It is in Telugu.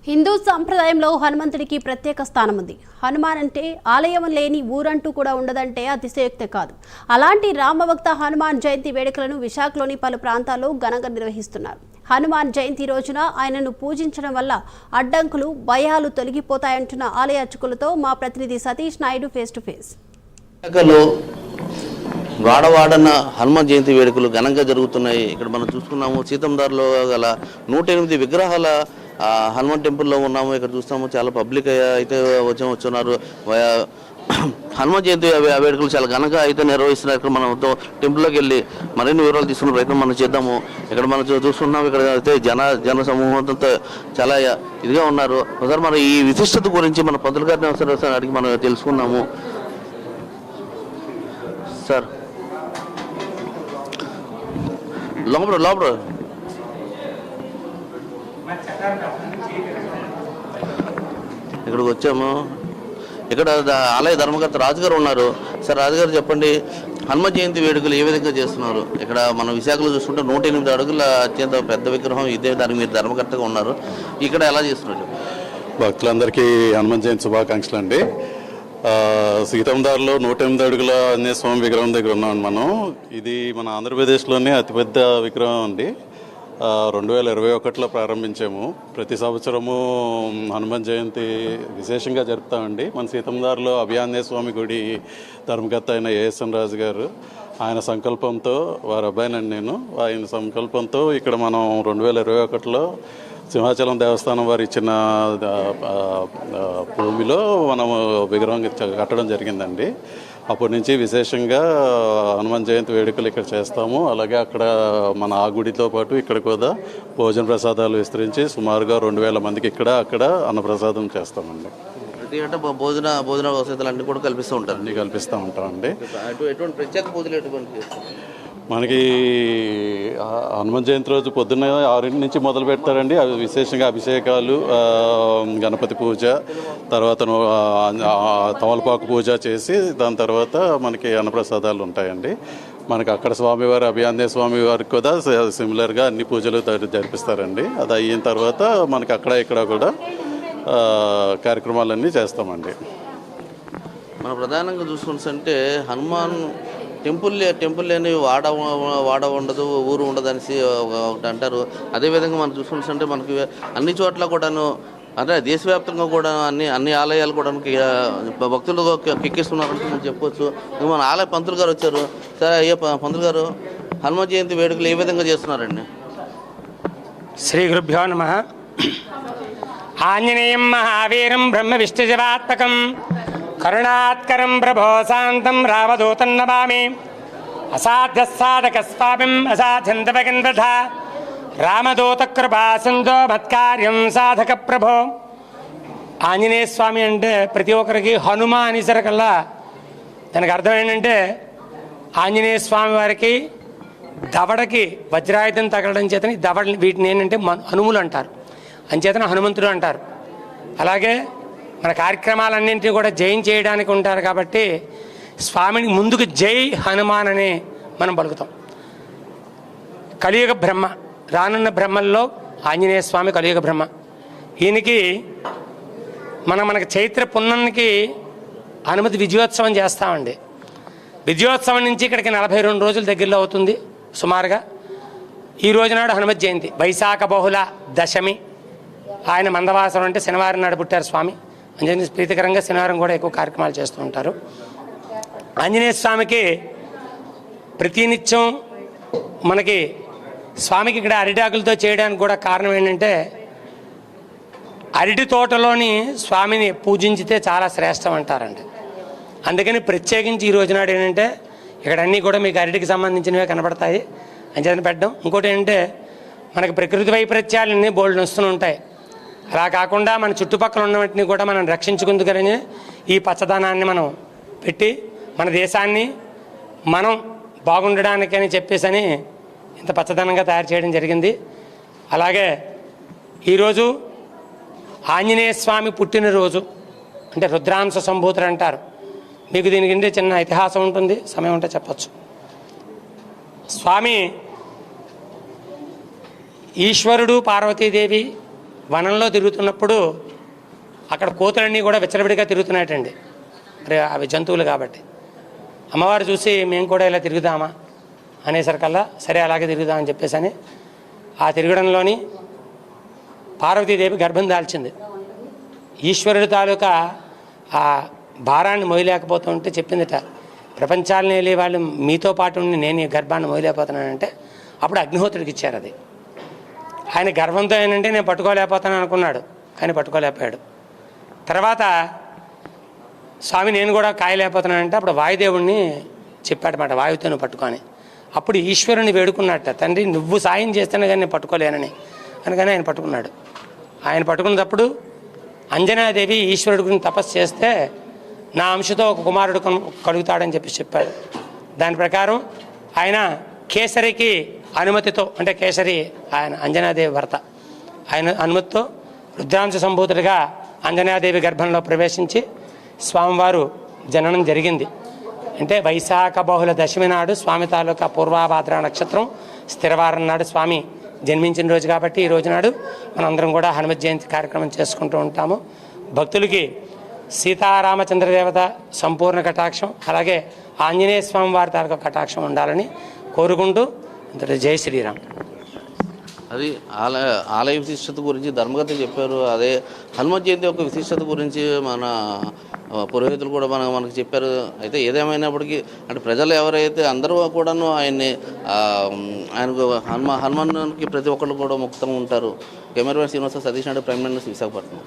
హిందూ సంప్రదాయంలో హనుమంతుడికి ప్రత్యేక స్థానం ఉంది. హనుమాన్ అంటే ఆలయం లేని ఊరంటూ కూడా ఉండదంటే అతిశయోక్తి కాదు. అలాంటి రామభక్త హనుమాన్ జయంతి వేడుకలను విశాఖలోని పలు ప్రాంతాల్లో ఘనంగా నిర్వహిస్తున్నారు. హనుమాన్ జయంతి రోజున ఆయనను పూజించడం వల్ల అడ్డంకులు, భయాలు తొలగిపోతాయంటున్న ఆలయ అర్చకులతో మా ప్రతినిధి Satish Naidu face to face. వాడవాడన హనుమాన్ జయంతి వేడుకలు ఘనంగా జరుగుతున్నాయి. ఇక్కడ మనం చూసుకున్నాము సీతందార్లో గల 108 విగ్రహాల హనుమాన్ టెంపుల్లో ఉన్నాము. ఇక్కడ చూస్తాము చాలా పబ్లిక్ అయితే వచ్చున్నారు. హనుమాన్ జయంతి వేడుకలు చాలా ఘనంగా అయితే నిర్వహిస్తున్నారు. ఇక్కడ మనం టెంపుల్లోకి వెళ్ళి మరిన్ని వివరాలు తీసుకునే ప్రయత్నం మనం చేద్దాము. ఇక్కడ మనం చూస్తున్నాం, ఇక్కడ అయితే జన సమూహంతో చాలా ఇదిగా ఉన్నారు. ఒకసారి మనం ఈ విశిష్టత గురించి మన పంతులు గారిని ఒకసారి అడిగి మనం తెలుసుకున్నాము. సార్ లోపల ఇక్కడికి వచ్చాము. ఇక్కడ ఆలయ ధర్మకర్త రాజుగారు ఉన్నారు. సార్ రాజుగారు చెప్పండి, హనుమ జయంతి వేడుకలు ఏ విధంగా చేస్తున్నారు? ఇక్కడ మనం విశాఖలో చూసుకుంటే 108 అడుగుల అత్యంత పెద్ద విగ్రహం ఇదే, దానికి మీరు ధర్మకర్తగా ఉన్నారు. ఇక్కడ ఎలా చేస్తున్నారు? భక్తులందరికీ హనుమ జయంతి శుభాకాంక్షలు అండి. సీతందార్లో 108 అడుగుల ఆంజనేయ స్వామి విగ్రహం దగ్గర ఉన్నాం మనం. ఇది మన ఆంధ్రప్రదేశ్లోనే అతిపెద్ద విగ్రహం అండి. 2021లో ప్రారంభించాము. ప్రతి సంవత్సరము హనుమాన్ జయంతి విశేషంగా జరుపుతామండి. మన సీతందార్లో అభయాంజనేయ స్వామి గుడి ధర్మకర్త అయిన ఏఎస్ఎన్ రాజు గారు, ఆయన సంకల్పంతో, వారి అబ్బాయినండి నేను, ఆయన సంకల్పంతో ఇక్కడ మనం 2021లో సింహాచలం దేవస్థానం వారు ఇచ్చిన భూమిలో మనం విగ్రహం కట్టడం జరిగిందండి. అప్పటి నుంచి విశేషంగా హనుమాన్ జయంతి వేడుకలు ఇక్కడ చేస్తాము. అలాగే అక్కడ మన ఆ గుడితో పాటు ఇక్కడ కూడా భోజన ప్రసాదాలు విస్తరించి సుమారుగా 2000 మందికి అక్కడ అన్నప్రసాదం చేస్తామండి. ప్రతి గంట భోజన వసతులు అన్నీ కూడా కల్పిస్తూ ఉంటారు. అన్నీ కల్పిస్తూ ఉంటామండి. ఎటువంటి ప్రత్యేక పూజలు ఎటువంటి మనకి హనుమాన్ జయంతి రోజు పొద్దున్న 6 నుంచి మొదలు పెడతారండి. అవి విశేషంగా అభిషేకాలు, గణపతి పూజ, తర్వాత తమలపాకు పూజ చేసి దాని తర్వాత మనకి అన్నప్రసాదాలు ఉంటాయండి. మనకి అక్కడ స్వామివారి అభయాంజనేయ స్వామి వారికి కూడా సిమిలర్గా అన్ని పూజలు జరిపిస్తారండి. అది అయిన తర్వాత మనకి ఇక్కడ కూడా కార్యక్రమాలన్నీ చేస్తామండి. మన ప్రధానంగా చూసుకుంటే హనుమాన్ టెంపుల్ లేని వాడ ఉండదు, ఊరు ఉండదు అనేసి ఒకటి అంటారు. అదేవిధంగా మనం చూసుకుంటే మనకి అన్ని చోట్ల కూడాను, అంటే దేశవ్యాప్తంగా కూడా అన్ని ఆలయాలు కూడా భక్తులు కెక్కిస్తున్నారంటే మనం చెప్పవచ్చు. మన ఆలయ పంతులు గారు వచ్చారు. సరే అయ్యే పంతులు గారు, హనుమాన్ జయంతి వేడుకలు ఏ విధంగా చేస్తున్నారండి? శ్రీ గురుభ్యో నమః. ఆంజనేయం మహావీరం బ్రహ్మ విష్ణుశివాత్మకం కరుణాత్కరం ప్రభో శాంతం రామదూతం నమామి. అసాధ్య సాధక స్వామిం అసాధ్యంతపగన్వథ రామదూత కృపా సింధో మత్కార్యం సాధక ప్రభో. ఆంజనేయ స్వామి అంటే ప్రతి ఒక్కరికి హనుమ అనేసరికల్లా దానికి అర్థం ఏంటంటే, ఆంజనేయ స్వామి వారికి దవడకి వజ్రాయుధం తగలడం చేతని వీటిని ఏంటంటే హనుములు అంటారు, అంచేతన హనుమంతుడు అంటారు. అలాగే మన కార్యక్రమాలన్నింటినీ కూడా జయం చేయడానికి ఉంటారు కాబట్టి స్వామిని ముందుకు జై హనుమాన్ అని మనం పలుకుతాం. కలియుగ బ్రహ్మ, రానున్న బ్రహ్మల్లో ఆంజనేయ స్వామి కలియుగ బ్రహ్మ. ఈయనకి మనకి చైత్ర పున్నానికి హనుమతి విజయోత్సవం చేస్తామండి. విజయోత్సవం నుంచి ఇక్కడికి 42 రోజుల దగ్గరలో అవుతుంది సుమారుగా. ఈ రోజునాడు హనుమత్ జయంతి, వైశాఖ బహుళ దశమి. ఆయన మందవాసం అంటే శనివారం నాడు పుట్టారు స్వామి. అంజనేయ ప్రీతికరంగా శనివారం కూడా ఎక్కువ కార్యక్రమాలు చేస్తూ ఉంటారు. ఆంజనేయ స్వామికి ప్రతినిత్యం మనకి స్వామికి ఇక్కడ అరిటాకులతో చేయడానికి కూడా కారణం ఏంటంటే, అరటి తోటలోని స్వామిని పూజించితే చాలా శ్రేష్టం అంటారండి. అందుకని ప్రత్యేకించి ఈ రోజునాడు ఏంటంటే ఇక్కడ అన్నీ కూడా మీకు అరటికి సంబంధించినవే కనపడతాయి, అంచేతను పెట్టడం. ఇంకోటి ఏంటంటే, మనకి ప్రకృతి వైపరీత్యాలన్నీ బోల్డ్ వస్తూ ఉంటాయి. అలా కాకుండా మన చుట్టుపక్కల ఉన్న వాటిని కూడా మనం రక్షించుకుందుకని ఈ పచ్చదనాన్ని మనం పెట్టి మన దేశాన్ని మనం బాగుండడానికని చెప్పేసి ఇంత పచ్చదనంగా తయారు చేయడం జరిగింది. అలాగే ఈరోజు ఆంజనేయ స్వామి పుట్టినరోజు, అంటే రుద్రాంశ సంభూతుడు అంటారు. మీకు దీనికి చిన్న ఇతిహాసం ఉంటుంది, సమయం ఉంటే చెప్పచ్చు. స్వామి ఈశ్వరుడు, పార్వతీదేవి వనంలో తిరుగుతున్నప్పుడు అక్కడ కోతులన్నీ కూడా విచ్చలవిడిగా తిరుగుతున్నాయటండి. మరి అవి జంతువులు కాబట్టి అమ్మవారు చూసి మేము కూడా ఇలా తిరుగుదామా అనేసరికల్లా సరే అలాగే తిరుగుదామని చెప్పేసి అని ఆ తిరగడంలోని పార్వతీదేవి గర్భం దాల్చింది. ఈశ్వరుడు తాలూకా ఆ భారాన్ని మోయలేకపోతుంటే చెప్పిందిట, ప్రపంచాలను వెళ్ళే వాళ్ళు మీతో పాటు ఉండి నేను ఈ గర్భాన్ని మోయలేకపోతున్నానంటే అప్పుడు అగ్నిహోత్రుడికి ఇచ్చారు అది. ఆయన గర్వంతో ఏంటంటే నేను పట్టుకోలేకపోతాను అనుకున్నాడు, కానీ పట్టుకోలేకపోయాడు. తర్వాత స్వామి నేను కూడా కాయలేకపోతున్నానంటే అప్పుడు వాయుదేవుడిని చెప్పాడన్నమాట, వాయువుతో నువ్వు పట్టుకొని. అప్పుడు ఈశ్వరుని వేడుకున్నట్ట, తండ్రి నువ్వు సాయం చేస్తేనే కానీ నేను పట్టుకోలేనని. అందుకని ఆయన పట్టుకున్నాడు. ఆయన పట్టుకున్నప్పుడు అంజనాదేవి ఈశ్వరుడి గురించి తపస్సు చేస్తే నా అంశతో ఒక కుమారుడు కలుగుతాడని చెప్పాడు. దాని ప్రకారం ఆయన కేసరికి అనుమతితో, అంటే కేసరి ఆయన అంజనాదేవి భర్త, ఆయన అనుమతితో రుద్రాంశ సంభూతుడిగా అంజనాదేవి గర్భంలో ప్రవేశించి స్వామివారు జననం జరిగింది. అంటే వైశాఖ బహుళ దశమి నాడు స్వామి తాలూకా పూర్వాభాద్ర నక్షత్రం స్థిరవారం నాడు స్వామి జన్మించిన రోజు కాబట్టి ఈ రోజు నాడు మనందరం కూడా హనుమత్ జయంతి కార్యక్రమం చేసుకుంటూ ఉంటాము. భక్తులకి సీతారామచంద్ర దేవత సంపూర్ణ కటాక్షం, అలాగే ఆంజనేయ స్వామి వారి తాలూకా కటాక్షం ఉండాలని కోరుకుంటూ జై శ్రీరామ్. అది ఆలయ విశిష్టత గురించి ధర్మగతి చెప్పారు. అదే హనుమత్ జయంతి యొక్క విశిష్టత గురించి మన పురోహితులు కూడా మనకు చెప్పారు. అయితే ఏదేమైనప్పటికీ అంటే ప్రజలు ఎవరైతే అందరూ కూడాను ఆయనకు హనుమాన్కి ప్రతి ఒక్కళ్ళు కూడా ముక్తంగా ఉంటారు. Camera Srinivasa Satish Naidu, prime minister, Visakhapatnam.